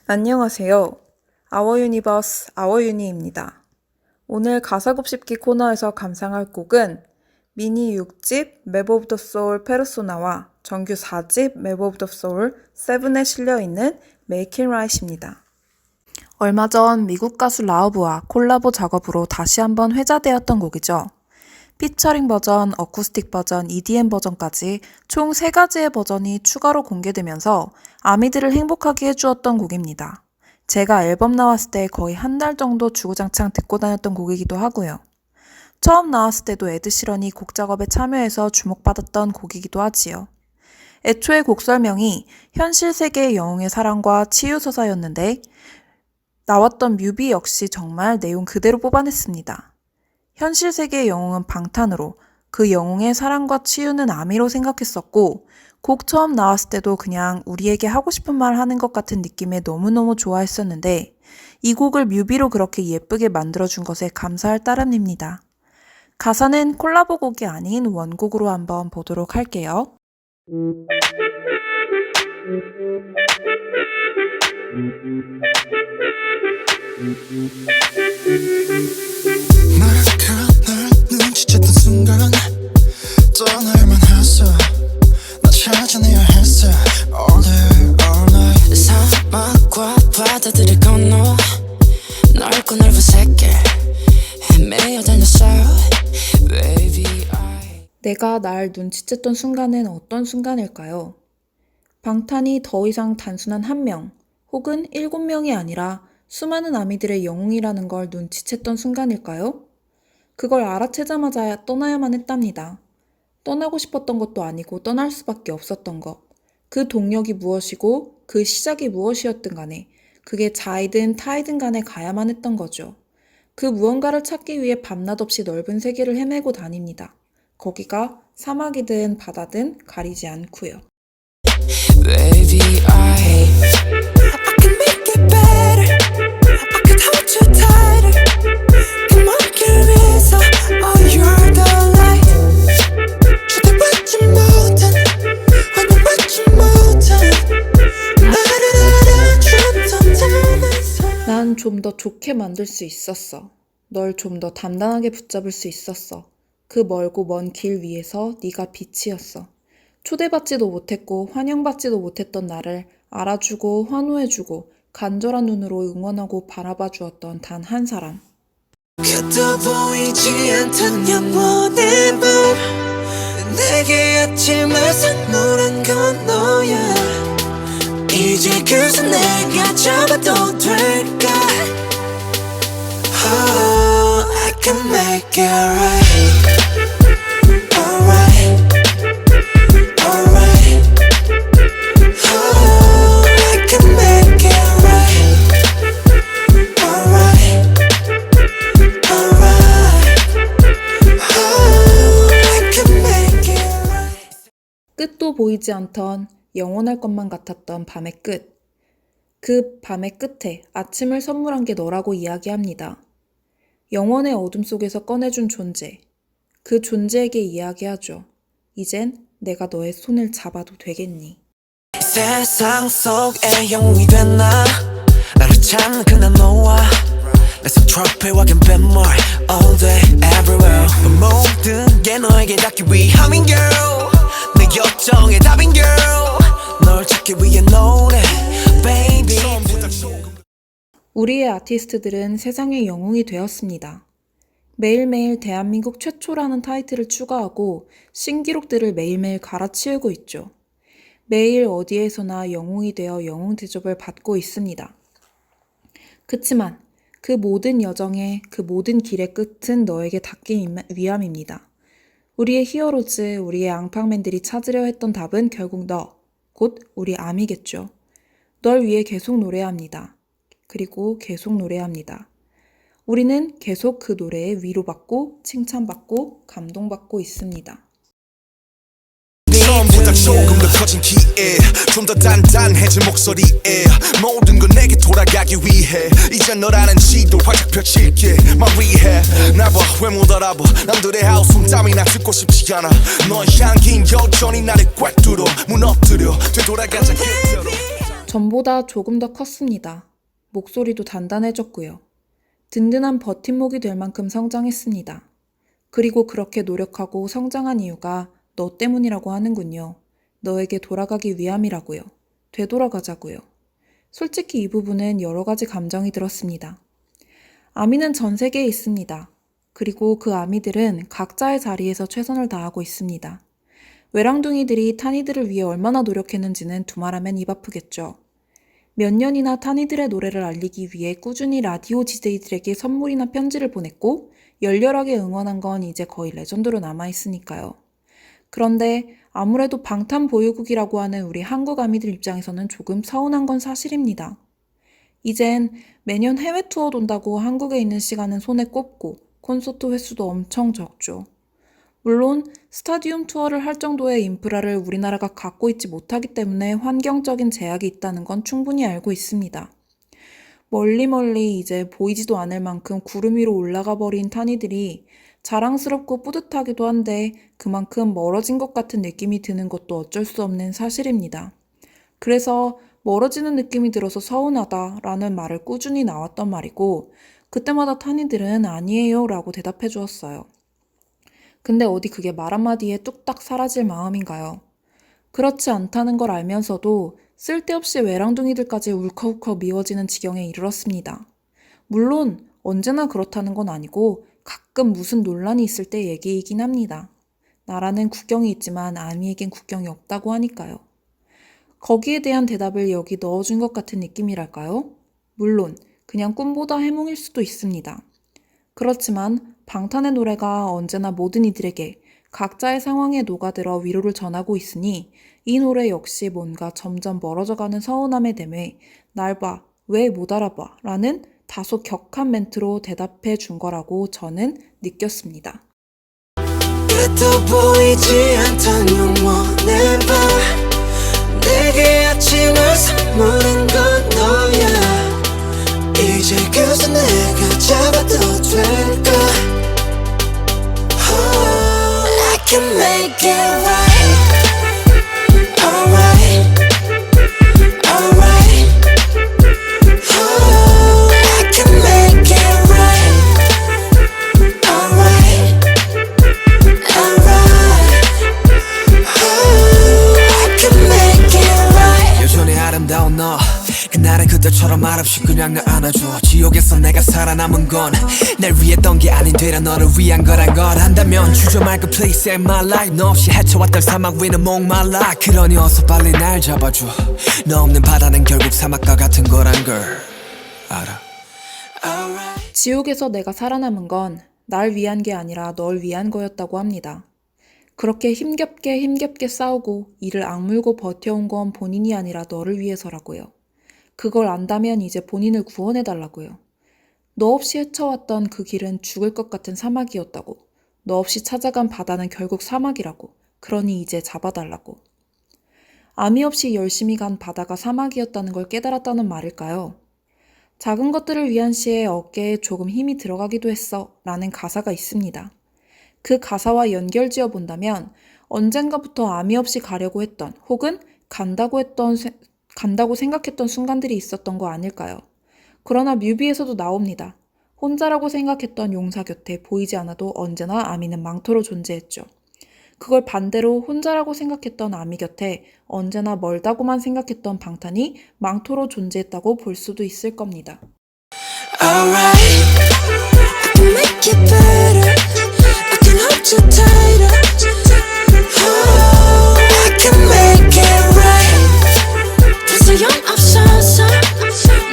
안녕하세요. Our Universe, Our Uni입니다. 오늘 가사 곱씹기 코너에서 감상할 곡은 미니 6집 Map of the Soul 페르소나와 정규 4집 Map of the Soul 7에 실려있는 Make It Right입니다. 얼마 전 미국 가수 라우브와 콜라보 작업으로 다시 한번 회자되었던 곡이죠. 피처링 버전, 어쿠스틱 버전, EDM 버전까지 총 3가지의 버전이 추가로 공개되면서 아미들을 행복하게 해주었던 곡입니다. 제가 앨범 나왔을 때 거의 한 달 정도 주구장창 듣고 다녔던 곡이기도 하고요. 처음 나왔을 때도 에드시런이 곡 작업에 참여해서 주목받았던 곡이기도 하지요. 애초에 곡 설명이 현실 세계의 영웅의 사랑과 치유 서사였는데 나왔던 뮤비 역시 정말 내용 그대로 뽑아냈습니다. 현실 세계의 영웅은 방탄으로, 그 영웅의 사랑과 치유는 아미로 생각했었고 곡 처음 나왔을 때도 그냥 우리에게 하고 싶은 말 하는 것 같은 느낌에 너무너무 좋아했었는데 이 곡을 뮤비로 그렇게 예쁘게 만들어준 것에 감사할 따름입니다. 가사는 콜라보 곡이 아닌 원곡으로 한번 보도록 할게요. 널 눈치챘던 순간 떠날만 했어 나 찾아내야 했어 All day all night 사막과 바다들을 건너 넓고 넓은 세계 헤매어 다녔어 Baby I 내가 날 눈치챘던 순간은 어떤 순간일까요? 방탄이 더 이상 단순한 한 명 혹은 7명이 아니라 수많은 아미들의 영웅이라는 걸 눈치챘던 순간일까요? 그걸 알아채자마자 떠나야만 했답니다. 떠나고 싶었던 것도 아니고 떠날 수밖에 없었던 것. 그 동력이 무엇이고 그 시작이 무엇이었든 간에 그게 자이든 타이든 간에 가야만 했던 거죠. 그 무언가를 찾기 위해 밤낮 없이 넓은 세계를 헤매고 다닙니다. 거기가 사막이든 바다든 가리지 않고요. Baby I can make it better I could hold you tighter 그 먼길 위에서 Oh you're the light 주대 받지 못한 환영 받지 못한 나를 알아줬던 듯한 난 좀 더 좋게 만들 수 있었어. 널 좀 더 단단하게 붙잡을 수 있었어. 그 멀고 먼 길 위에서 네가 빛이었어. 초대받지도 못했고 환영받지도 못했던 나를 알아주고 환호해주고 간절한 눈으로 응원하고 바라봐 주었던 단 한 사람. 그도 보이지 않던 영원의 밤 내게 아침을 선물한 건 너야 이제 그새 내가 잡아도 될까 Oh, I can make it right Alright Alright Oh, I can make it right Alright 끝도 보이지 않던 영원할 것만 같았던 밤의 끝. 그 밤의 끝에 아침을 선물한 게 너라고 이야기합니다. 영원의 어둠 속에서 꺼내준 존재. 그 존재에게 이야기하죠. 이젠 내가 너의 손을 잡아도 되겠니? 세상 속에 영웅이 됐나 나를 찾는 그날 너와 내손 트로피와 갬뱀물 All day everywhere 모든 게 너에게 닿기 위함인 girl 내 요청의 답인 girl 널 찾기 위해 노래 baby 우리의 아티스트들은 세상의 영웅이 되었습니다. 매일매일 대한민국 최초라는 타이틀을 추가하고 신기록들을 매일매일 갈아치우고 있죠. 매일 어디에서나 영웅이 되어 영웅 대접을 받고 있습니다. 그치만 그 모든 여정의 그 모든 길의 끝은 너에게 닿기 위함입니다. 우리의 히어로즈, 우리의 앙팡맨들이 찾으려 했던 답은 결국 너, 곧 우리 아미겠죠. 널 위해 계속 노래합니다. 그리고 계속 노래합니다. 우리는 계속 그 노래에 위로받고 칭찬받고 감동받고 있습니다. 처음보다 조금 더 커진 기회 좀 더 단단해진 목소리에 모든 건 내게 돌아가기 위해 이제 너라는 지도 활짝 펼칠게 말위해 나봐 왜 못 알아봐 남들의 하우스 땀이나 듣고 싶지 않아 너의 향긴 여전히 나를 꽉 뚫어 무너뜨려 되돌아가자 그대로 전보다 조금 더 컸습니다. 목소리도 단단해졌고요. 든든한 버팀목이 될 만큼 성장했습니다. 그리고 그렇게 노력하고 성장한 이유가 너 때문이라고 하는군요. 너에게 돌아가기 위함이라고요. 되돌아가자고요. 솔직히 이 부분은 여러 가지 감정이 들었습니다. 아미는 전 세계에 있습니다. 그리고 그 아미들은 각자의 자리에서 최선을 다하고 있습니다. 외랑둥이들이 타니들을 위해 얼마나 노력했는지는 두말하면 입 아프겠죠. 몇 년이나 타니들의 노래를 알리기 위해 꾸준히 라디오 DJ들에게 선물이나 편지를 보냈고 열렬하게 응원한 건 이제 거의 레전드로 남아있으니까요. 그런데 아무래도 방탄보유국이라고 하는 우리 한국 아미들 입장에서는 조금 서운한 건 사실입니다. 이젠 매년 해외 투어 돈다고 한국에 있는 시간은 손에 꼽고 콘서트 횟수도 엄청 적죠. 물론 스타디움 투어를 할 정도의 인프라를 우리나라가 갖고 있지 못하기 때문에 환경적인 제약이 있다는 건 충분히 알고 있습니다. 멀리 이제 보이지도 않을 만큼 구름 위로 올라가 버린 타니들이 자랑스럽고 뿌듯하기도 한데 그만큼 멀어진 것 같은 느낌이 드는 것도 어쩔 수 없는 사실입니다. 그래서 멀어지는 느낌이 들어서 서운하다라는 말을 꾸준히 나왔던 말이고 그때마다 타니들은 아니에요 라고 대답해 주었어요. 근데 어디 그게 말 한마디에 뚝딱 사라질 마음인가요? 그렇지 않다는 걸 알면서도 쓸데없이 외랑둥이들까지 울컥울컥 미워지는 지경에 이르렀습니다. 물론 언제나 그렇다는 건 아니고 가끔 무슨 논란이 있을 때 얘기이긴 합니다. 나라는 국경이 있지만 아미에겐 국경이 없다고 하니까요. 거기에 대한 대답을 여기 넣어준 것 같은 느낌이랄까요? 물론 그냥 꿈보다 해몽일 수도 있습니다. 그렇지만 방탄의 노래가 언제나 모든 이들에게 각자의 상황에 녹아들어 위로를 전하고 있으니 이 노래 역시 뭔가 점점 멀어져가는 서운함에 대해 날 봐, 왜 못 알아봐 라는 다소 격한 멘트로 대답해 준 거라고 저는 느꼈습니다. 끝도 보이지 않던 영원의 밤 내게 아침을 선물한 건 너야 이제 그저 내가 잡아도 될까 oh, I can make it right alright alright oh, I can make it right alright alright oh, I can make it right 여전히 아름다운 너 그날은 그때처럼 말없이 그냥 나 안아줘 지옥에서 내가 살아남은 건 날 위했던 게 아닌 되려 너를 위한 거란 걸 안다면 주저 말고 please save my life 너 없이 헤쳐왔던 사막 위는 목말라 그러니 어서 빨리 날 잡아줘 너 없는 바다는 결국 사막과 같은 거란 걸 알아 alright 지옥에서 내가 살아남은 건 날 위한 게 아니라 널 위한 거였다고 합니다. 그렇게 힘겹게 싸우고 이를 악물고 버텨온 건 본인이 아니라 너를 위해서라고요. 그걸 안다면 이제 본인을 구원해달라고요. 너 없이 헤쳐왔던 그 길은 죽을 것 같은 사막이었다고. 너 없이 찾아간 바다는 결국 사막이라고. 그러니 이제 잡아달라고. 아미 없이 열심히 간 바다가 사막이었다는 걸 깨달았다는 말일까요? 작은 것들을 위한 시에 어깨에 조금 힘이 들어가기도 했어 라는 가사가 있습니다. 그 가사와 연결지어 본다면 언젠가부터 아미 없이 가려고 했던 혹은 간다고 생각했던 순간들이 있었던 거 아닐까요? 그러나 뮤비에서도 나옵니다. 혼자라고 생각했던 용사 곁에 보이지 않아도 언제나 아미는 망토로 존재했죠. 그걸 반대로 혼자라고 생각했던 아미 곁에 언제나 멀다고만 생각했던 방탄이 망토로 존재했다고 볼 수도 있을 겁니다. alright I can make it better I can hold you tighter oh, I can make it right 불소용 없어서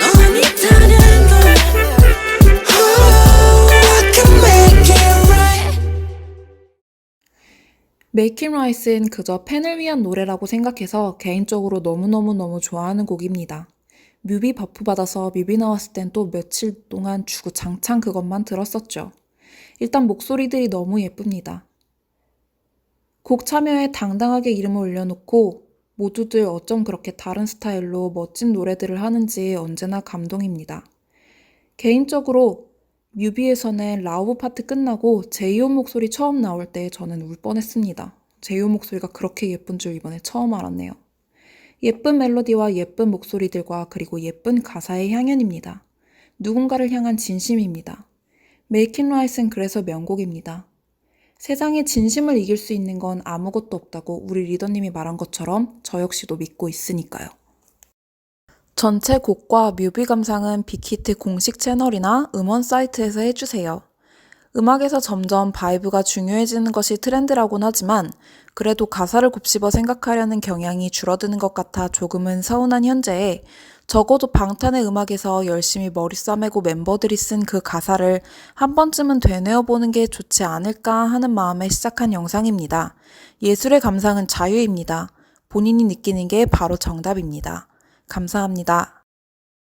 너 아니다는 걸 oh, I can make it right Make It Right은 그저 팬을 위한 노래라고 생각해서 개인적으로 너무 좋아하는 곡입니다. 뮤비 버프 받아서 뮤비 나왔을 땐 또 며칠 동안 주구장창 그것만 들었었죠. 일단 목소리들이 너무 예쁩니다. 곡 참여에 당당하게 이름을 올려놓고 모두들 어쩜 그렇게 다른 스타일로 멋진 노래들을 하는지 언제나 감동입니다. 개인적으로 뮤비에서는 라우브 파트 끝나고 제이홉 목소리 처음 나올 때 저는 울 뻔했습니다. 제이홉 목소리가 그렇게 예쁜 줄 이번에 처음 알았네요. 예쁜 멜로디와 예쁜 목소리들과 그리고 예쁜 가사의 향연입니다. 누군가를 향한 진심입니다. Make It Right은 그래서 명곡입니다. 세상에 진심을 이길 수 있는 건 아무것도 없다고 우리 리더님이 말한 것처럼 저 역시도 믿고 있으니까요. 전체 곡과 뮤비 감상은 빅히트 공식 채널이나 음원 사이트에서 해주세요. 음악에서 점점 바이브가 중요해지는 것이 트렌드라곤 하지만 그래도 가사를 곱씹어 생각하려는 경향이 줄어드는 것 같아 조금은 서운한 현재에 적어도 방탄의 음악에서 열심히 머리 싸매고 멤버들이 쓴 그 가사를 한 번쯤은 되뇌어보는 게 좋지 않을까 하는 마음에 시작한 영상입니다. 예술의 감상은 자유입니다. 본인이 느끼는 게 바로 정답입니다. 감사합니다.